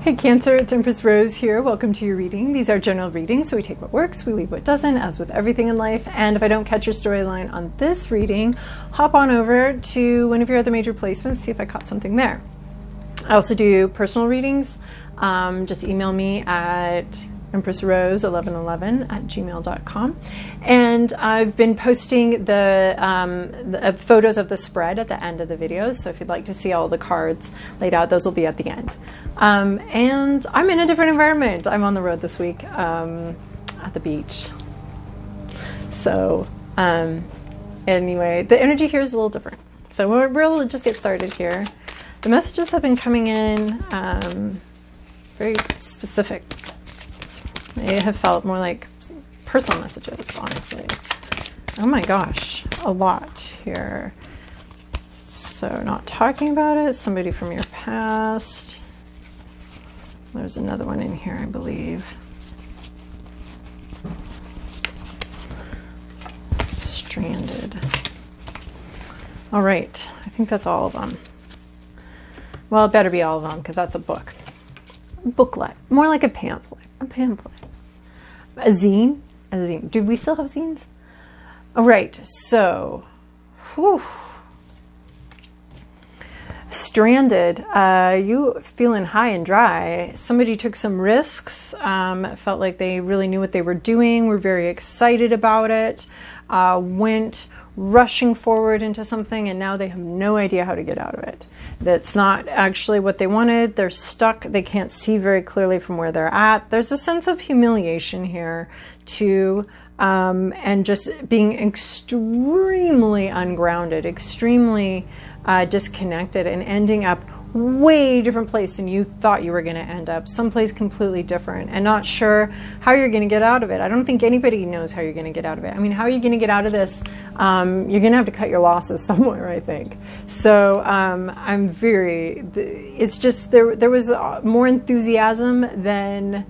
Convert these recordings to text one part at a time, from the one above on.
Hey Cancer, it's Empress Rose here. Welcome to your reading. These are general readings, so we take what works, we leave what doesn't, as with everything in life. And if I don't catch your storyline on this reading, hop on over to one of your other major placements, see if I caught something there. I also do personal readings. Just email me at empressrose1111@gmail.com. And I've been posting the photos of the spread at the end of the videos. So if you'd like to see all the cards laid out, those will be at the end. And I'm in a different environment. I'm on the road this week at the beach. So anyway, the energy here is a little different. So we'll just get started here. The messages have been coming in very specific. They have felt more like personal messages, honestly. Oh my gosh, a lot here. So not talking about it, somebody from your past. There's another one in here, I believe. Stranded. All right, I think that's all of them. Well, it better be all of them because that's a book. Booklet, more like a pamphlet. A pamphlet. A zine? A zine. Do we still have zines? All right, so, whew. Stranded, you feeling high and dry. Somebody took some risks, felt like they really knew what they were doing, were very excited about it, went rushing forward into something, and now they have no idea how to get out of it. That's not actually what they wanted. They're stuck. They can't see very clearly from where they're at. There's a sense of humiliation here too, and just being extremely ungrounded, extremely disconnected, and ending up way different place than you thought you were going to end up, someplace completely different, and not sure how you're going to get out of it. I don't think anybody knows how you're going to get out of it. I mean, how are you going to get out of this? You're going to have to cut your losses somewhere, I think. So I'm very, it's just there was more enthusiasm than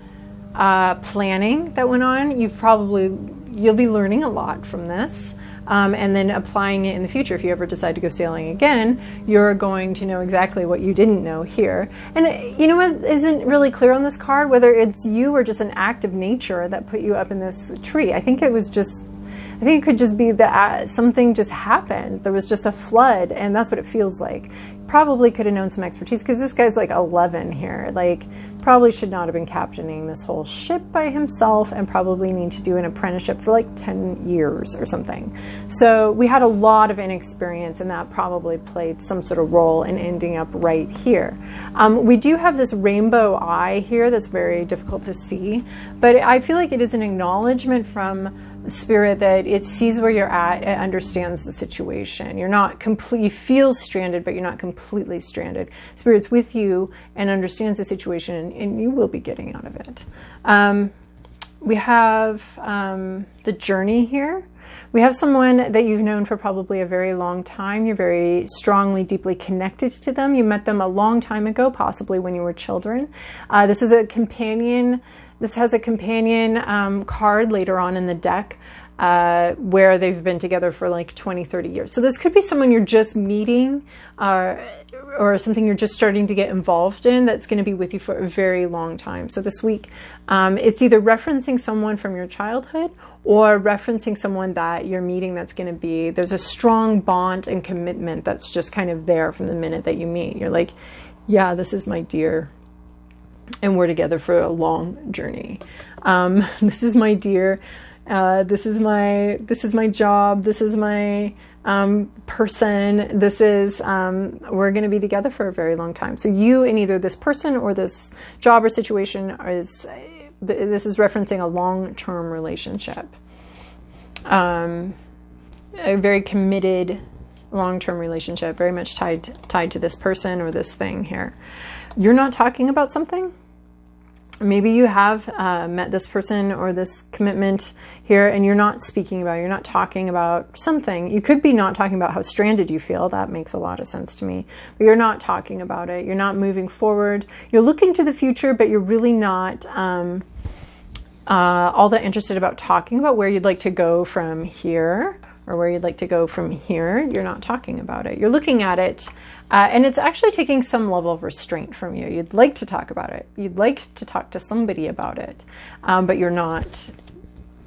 planning that went on. You'll be learning a lot from this. And then applying it in the future. If you ever decide to go sailing again, you're going to know exactly what you didn't know here. And you know what isn't really clear on this card, whether it's you or just an act of nature that put you up in this tree. I think it could just be that something just happened. There was just a flood, and that's what it feels like. Probably could have known some expertise, because this guy's like 11 here. Like, probably should not have been captaining this whole ship by himself, and probably need to do an apprenticeship for like 10 years or something. So we had a lot of inexperience, and that probably played some sort of role in ending up right here. We do have this rainbow eye here that's very difficult to see, but I feel like it is an acknowledgement from Spirit that it sees where you're at, it understands the situation. You're not you feel stranded, but you're not completely stranded. Spirit's with you and understands the situation, and you will be getting out of it. We have the journey here. We have someone that you've known for probably a very long time. You're very strongly, deeply connected to them. You met them a long time ago, possibly when you were children. This is a companion. This has a companion card later on in the deck where they've been together for like 20, 30 years. So this could be someone you're just meeting or something you're just starting to get involved in that's going to be with you for a very long time. So this week, it's either referencing someone from your childhood or referencing someone that you're meeting that's going to be, there's a strong bond and commitment that's just kind of there from the minute that you meet. You're like, yeah, this is my dear. And we're together for a long journey. This is my dear. This is my job. This is my person. This is we're going to be together for a very long time. So you and either this person or this job or situation this is referencing a long-term relationship. A very committed long-term relationship, very much tied to this person or this thing here. You're not talking about something. Maybe you have met this person or this commitment here, and you're not speaking about it. You're not talking about something. You could be not talking about how stranded you feel. That makes a lot of sense to me. But you're not talking about it. You're not moving forward. You're looking to the future, but you're really not all that interested about talking about where you'd like to go from here. or where you'd like to go from here, you're not talking about it. You're looking at it, and it's actually taking some level of restraint from you. You'd like to talk about it. You'd like to talk to somebody about it, but you're not.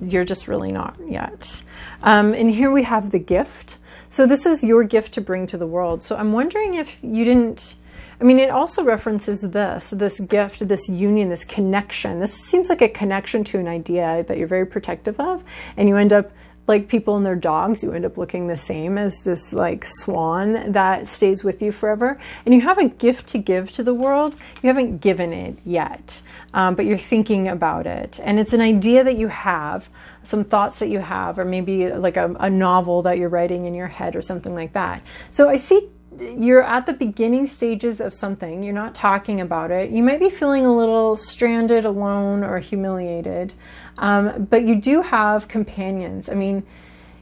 You're just really not yet. And here we have the gift. So this is your gift to bring to the world. So I'm wondering if you didn't, I mean, it also references this gift, this union, this connection. This seems like a connection to an idea that you're very protective of, and you end up, like people and their dogs, you end up looking the same as this like swan that stays with you forever. And you have a gift to give to the world. You haven't given it yet, but you're thinking about it. And it's an idea that you have, some thoughts that you have, or maybe like a novel that you're writing in your head or something like that. So I see you're at the beginning stages of something. You're not talking about it. You might be feeling a little stranded, alone, or humiliated. But you do have companions. I mean,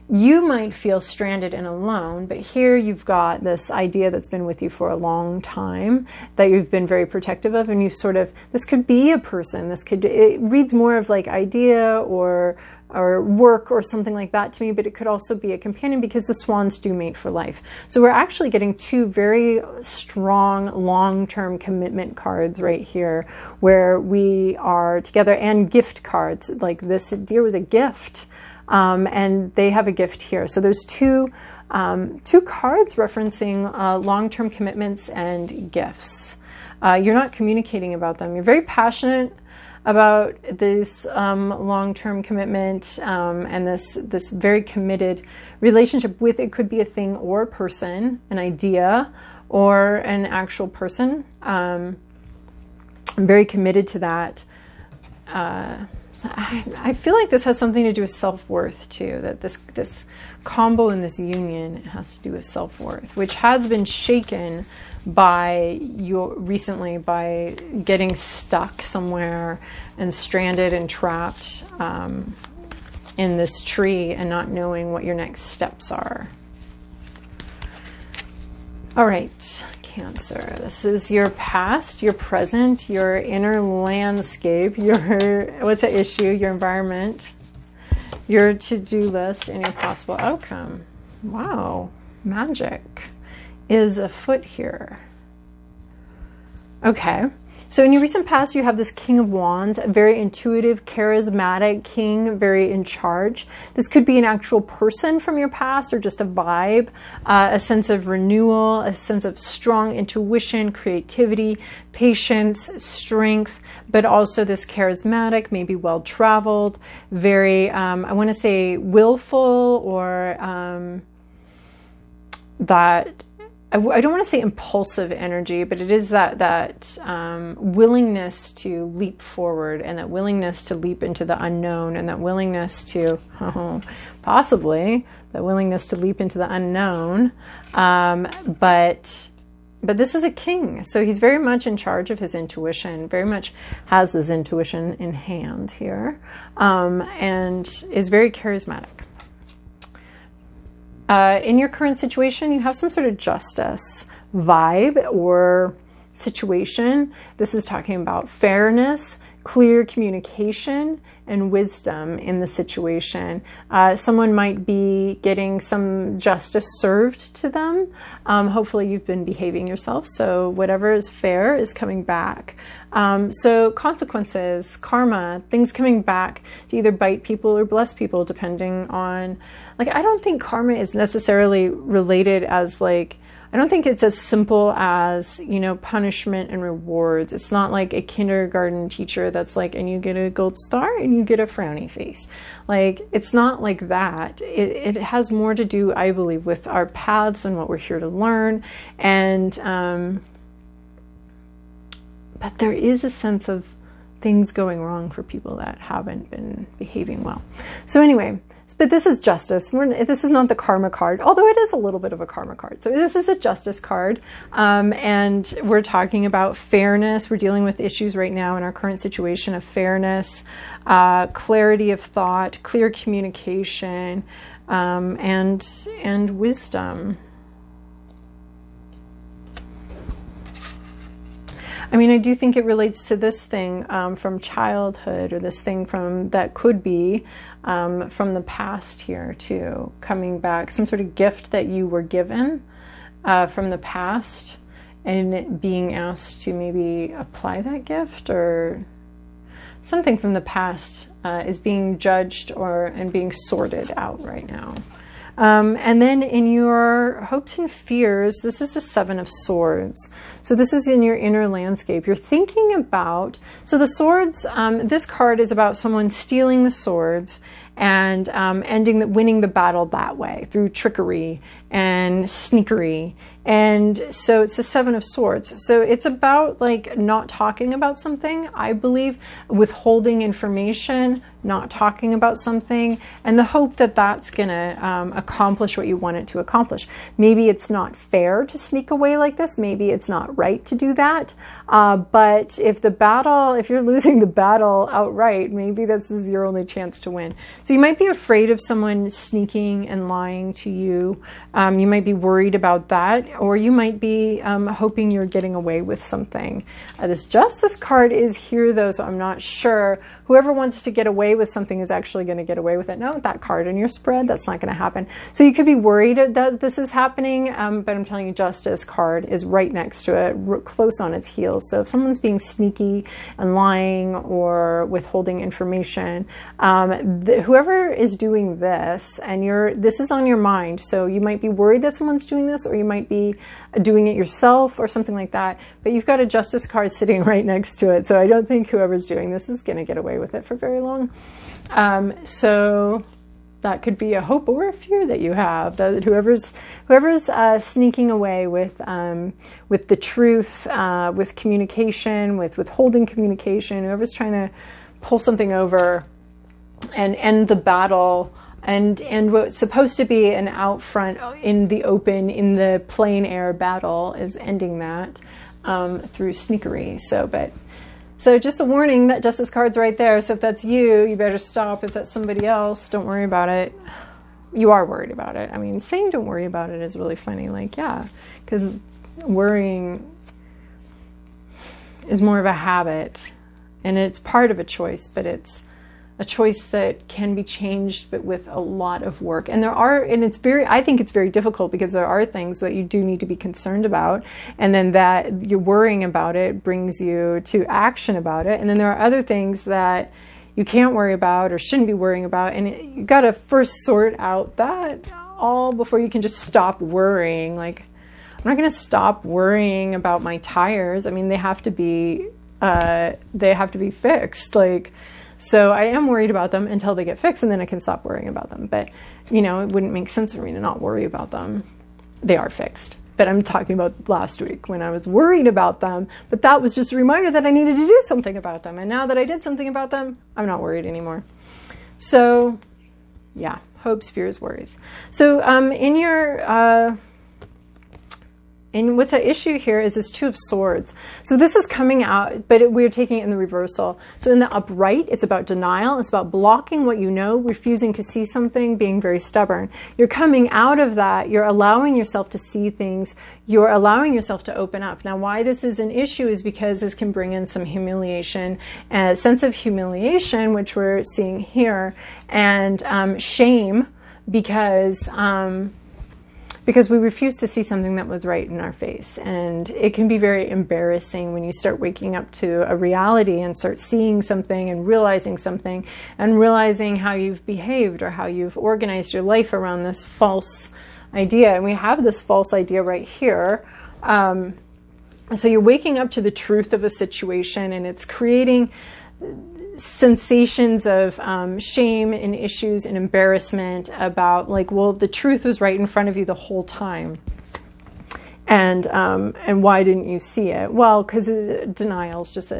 you might feel stranded and alone, but here you've got this idea that's been with you for a long time that you've been very protective of, and you've sort of, this could be a person. It reads more of like idea or work or something like that to me, but it could also be a companion because the swans do mate for life. So we're actually getting two very strong long-term commitment cards right here where we are together, and gift cards. Like this deer was a gift, and they have a gift here. So there's two cards referencing long-term commitments and gifts. You're not communicating about them. You're very passionate about this long-term commitment and this very committed relationship with, it could be a thing or a person, an idea or an actual person. I'm very committed to that. So I feel like this has something to do with self-worth too, that this combo in this union has to do with self-worth, which has been shaken by recently by getting stuck somewhere and stranded and trapped in this tree and not knowing what your next steps are. All right, Cancer. This is your past, your present, your inner landscape, what's at issue, your environment, your to-do list, and your possible outcome. Wow, magic is afoot here. Okay, so in your recent past, you have this King of Wands, a very intuitive, charismatic king, very in charge. This could be an actual person from your past or just a vibe, a sense of renewal, a sense of strong intuition, creativity, patience, strength, but also this charismatic, maybe well-traveled, very, I want to say willful, or that, I don't want to say impulsive energy, but it is that willingness to leap forward, and that willingness to leap into the unknown, and that willingness to, possibly, that willingness to leap into the unknown. But this is a king, so he's very much in charge of his intuition, very much has this intuition in hand here, and is very charismatic. In your current situation, you have some sort of justice vibe or situation. This is talking about fairness, clear communication, and wisdom in the situation. Someone might be getting some justice served to them. Hopefully you've been behaving yourself, so whatever is fair is coming back. So consequences, karma, things coming back to either bite people or bless people, depending on, like, I don't think karma is necessarily related as like, I don't think it's as simple as, you know, punishment and rewards. It's not like a kindergarten teacher that's like, and you get a gold star and you get a frowny face. Like, it's not like that. It has more to do, I believe, with our paths and what we're here to learn. And, but there is a sense of things going wrong for people that haven't been behaving well. So anyway, but this is justice. This is not the karma card, although it is a little bit of a karma card. So this is a justice card, and we're talking about fairness. We're dealing with issues right now in our current situation of fairness, clarity of thought, clear communication, and wisdom. I mean, I do think it relates to this thing from childhood, or this thing from that could be from the past here too, coming back, some sort of gift that you were given from the past, and being asked to maybe apply that gift, or something from the past is being judged and being sorted out right now. And then in your hopes and fears, this is the Seven of Swords. So this is in your inner landscape. You're thinking about, so the swords, this card is about someone stealing the swords and winning the battle that way, through trickery and sneakery. And so it's the Seven of Swords. So it's about like not talking about something, I believe, withholding information, not talking about something, and the hope that that's going to accomplish what you want it to accomplish. Maybe it's not fair to sneak away like this. Maybe it's not right to do that. But if you're losing the battle outright, maybe this is your only chance to win. So you might be afraid of someone sneaking and lying to you. You might be worried about that, or you might be hoping you're getting away with something. This Justice card is here though, so I'm not sure. Whoever wants to get away with something is actually going to get away with it. No, that card in your spread, that's not going to happen. So you could be worried that this is happening, but I'm telling you, Justice card is right next to it, close on its heels. So if someone's being sneaky and lying or withholding information, whoever is doing this, and this is on your mind, so you might be worried that someone's doing this, or you might be doing it yourself or something like that, but you've got a Justice card sitting right next to it, so I don't think whoever's doing this is going to get away with it for very long. So that could be a hope or a fear that you have, that whoever's sneaking away with the truth, with communication, with withholding communication, whoever's trying to pull something over and end the battle, and what's supposed to be an out front in the open, in the plain air battle, is ending that through sneakery. So just a warning, that Justice card's right there. So if that's you, you better stop. If that's somebody else, don't worry about it. You are worried about it. I mean, saying don't worry about it is really funny. Like, yeah, because worrying is more of a habit, and it's part of a choice, but it's a choice that can be changed, but with a lot of work. And I think it's very difficult, because there are things that you do need to be concerned about, and then that you're worrying about it brings you to action about it. And then there are other things that you can't worry about or shouldn't be worrying about, and you got to first sort out that all before you can just stop worrying. Like, I'm not going to stop worrying about my tires. I mean, they have to be fixed. Like, so I am worried about them until they get fixed, and then I can stop worrying about them. But, it wouldn't make sense for me to not worry about them. They are fixed. But I'm talking about last week when I was worried about them. But that was just a reminder that I needed to do something about them. And now that I did something about them, I'm not worried anymore. So, yeah, hopes, fears, worries. So and what's at issue here is this Two of Swords. So this is coming out, but we're taking it in the reversal. So in the upright, it's about denial. It's about blocking what you know, refusing to see something, being very stubborn. You're coming out of that. You're allowing yourself to see things. You're allowing yourself to open up. Now, why this is an issue is because this can bring in some humiliation, a sense of humiliation, which we're seeing here, and shame, because we refuse to see something that was right in our face. And it can be very embarrassing when you start waking up to a reality and start seeing something and realizing something, and realizing how you've behaved or how you've organized your life around this false idea. And we have this false idea right here. So you're waking up to the truth of a situation, and it's creating sensations of shame and issues and embarrassment about, like, well, the truth was right in front of you the whole time, and why didn't you see it? Well, because denial is just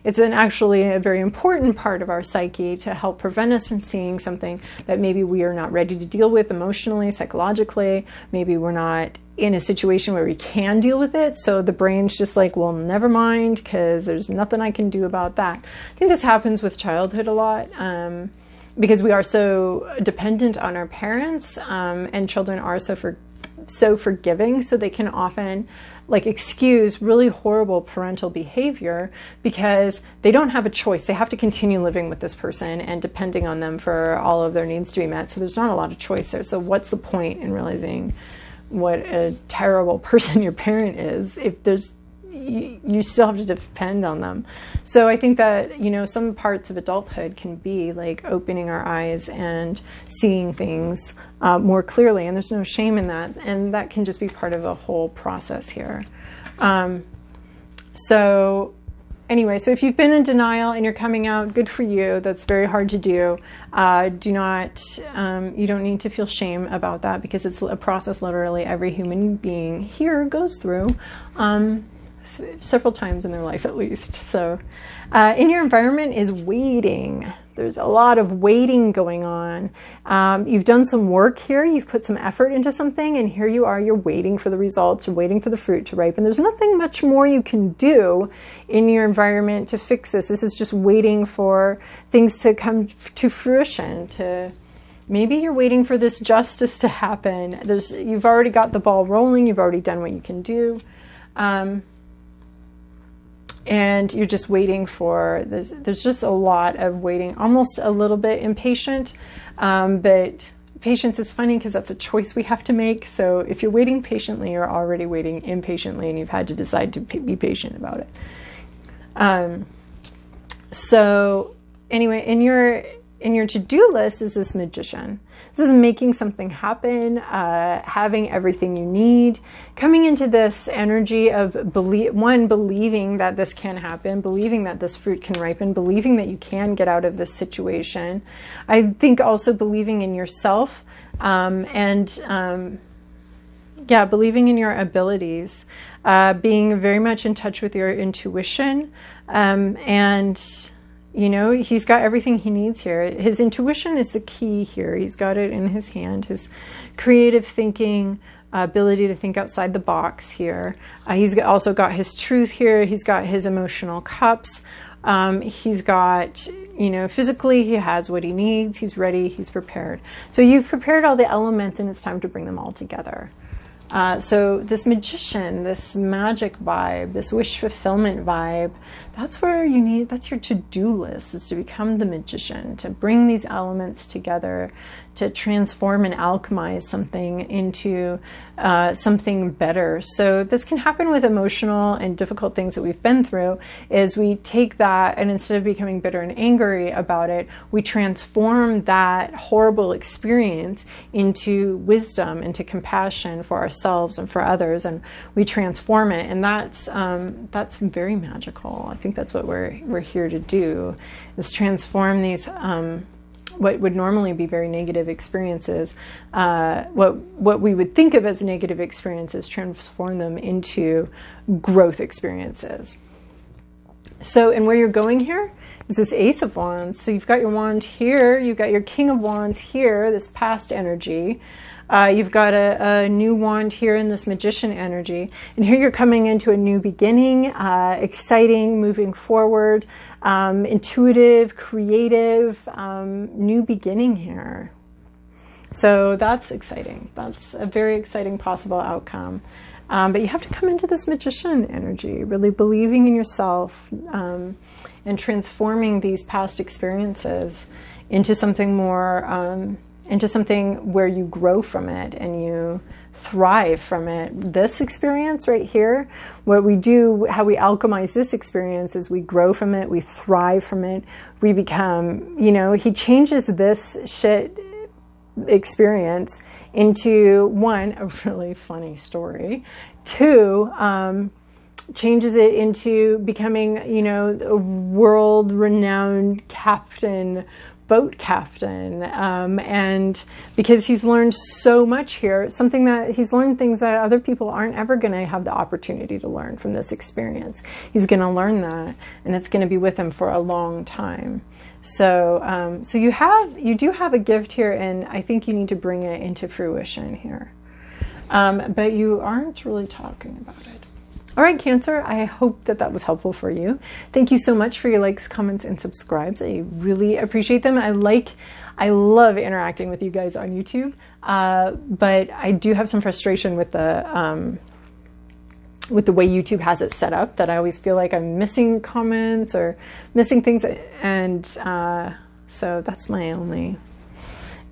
actually a very important part of our psyche to help prevent us from seeing something that maybe we are not ready to deal with emotionally, psychologically. Maybe we're not in a situation where we can deal with it. So the brain's just like, well, never mind, because there's nothing I can do about that. I think this happens with childhood a lot, because we are so dependent on our parents, and children are so so forgiving, so they can often like excuse really horrible parental behavior because they don't have a choice. They have to continue living with this person and depending on them for all of their needs to be met. So there's not a lot of choice there. So what's the point in realizing what a terrible person your parent is if you still have to depend on them? So I think that, you know, some parts of adulthood can be like opening our eyes and seeing things more clearly, and there's no shame in that, and that can just be part of a whole process here. So anyway, so if you've been in denial and you're coming out, good for you. That's very hard to do. You don't need to feel shame about that, because it's a process literally every human being here goes through several times in their life at least. So in your environment is waiting. There's a lot of waiting going on. You've done some work here. You've put some effort into something, and here you are, you're waiting for the results. You're waiting for the fruit to ripen. There's nothing much more you can do in your environment to fix this. This is just waiting for things to come to fruition. Maybe you're waiting for this justice to happen. You've already got the ball rolling. You've already done what you can do. And you're just waiting for, there's just a lot of waiting, almost a little bit impatient, but patience is funny because that's a choice we have to make. So if you're waiting patiently, you're already waiting impatiently, and you've had to decide to be patient about it. So anyway, in your to-do list is this magician. This is making something happen, having everything you need, coming into this energy of believing that this can happen, believing that this fruit can ripen, believing that you can get out of this situation. I think also believing in yourself, believing in your abilities, being very much in touch with your intuition, and you know, he's got everything he needs here. His intuition is the key here. He's got it in his hand. His creative thinking, ability to think outside the box here. He's also got his truth here. He's got his emotional cups. He's got, you know, physically he has what he needs. He's ready. He's prepared. So you've prepared all the elements, and it's time to bring them all together. So this magician, this magic vibe, this wish fulfillment vibe, that's your to-do list, is to become the magician, to bring these elements together, to transform and alchemize something into something better. So this can happen with emotional and difficult things that we've been through, is we take that, and instead of becoming bitter and angry about it, we transform that horrible experience into wisdom, into compassion for ourselves and for others, and we transform it. And that's very magical. I think that's what we're here to do, is transform these what would normally be very negative experiences, what we would think of as negative experiences, transform them into growth experiences. So, and where you're going here is this Ace of Wands. So you've got your wand here, you've got your King of Wands here, this past energy. You've got a new wand here in this magician energy. And here you're coming into a new beginning, exciting, moving forward, intuitive, creative, new beginning here. So that's exciting. That's a very exciting possible outcome. But you have to come into this magician energy, really believing in yourself, and transforming these past experiences into something more, into something where you grow from it and you thrive from it. This experience right here, what we do, how we alchemize this experience, is we grow from it, we thrive from it, we become, you know, he changes this shit experience into, one, a really funny story, two, changes it into becoming, you know, a world-renowned captain, boat captain, and because he's learned so much here, something that he's learned, things that other people aren't ever going to have the opportunity to learn from this experience. He's going to learn that, and it's going to be with him for a long time. So, so you do have a gift here, and I think you need to bring it into fruition here, but you aren't really talking about it. All right, Cancer, I hope that that was helpful for you. Thank you so much for your likes, comments, and subscribes. I really appreciate them. I love interacting with you guys on YouTube, but I do have some frustration with the way YouTube has it set up, that I always feel like I'm missing comments or missing things, and so that's my only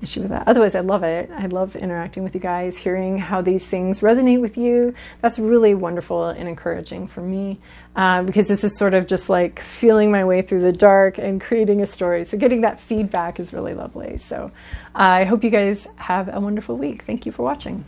issue with that. Otherwise, I love it. I love interacting with you guys, hearing how these things resonate with you. That's really wonderful and encouraging for me, because this is sort of just like feeling my way through the dark and creating a story. So getting that feedback is really lovely. So I hope you guys have a wonderful week. Thank you for watching.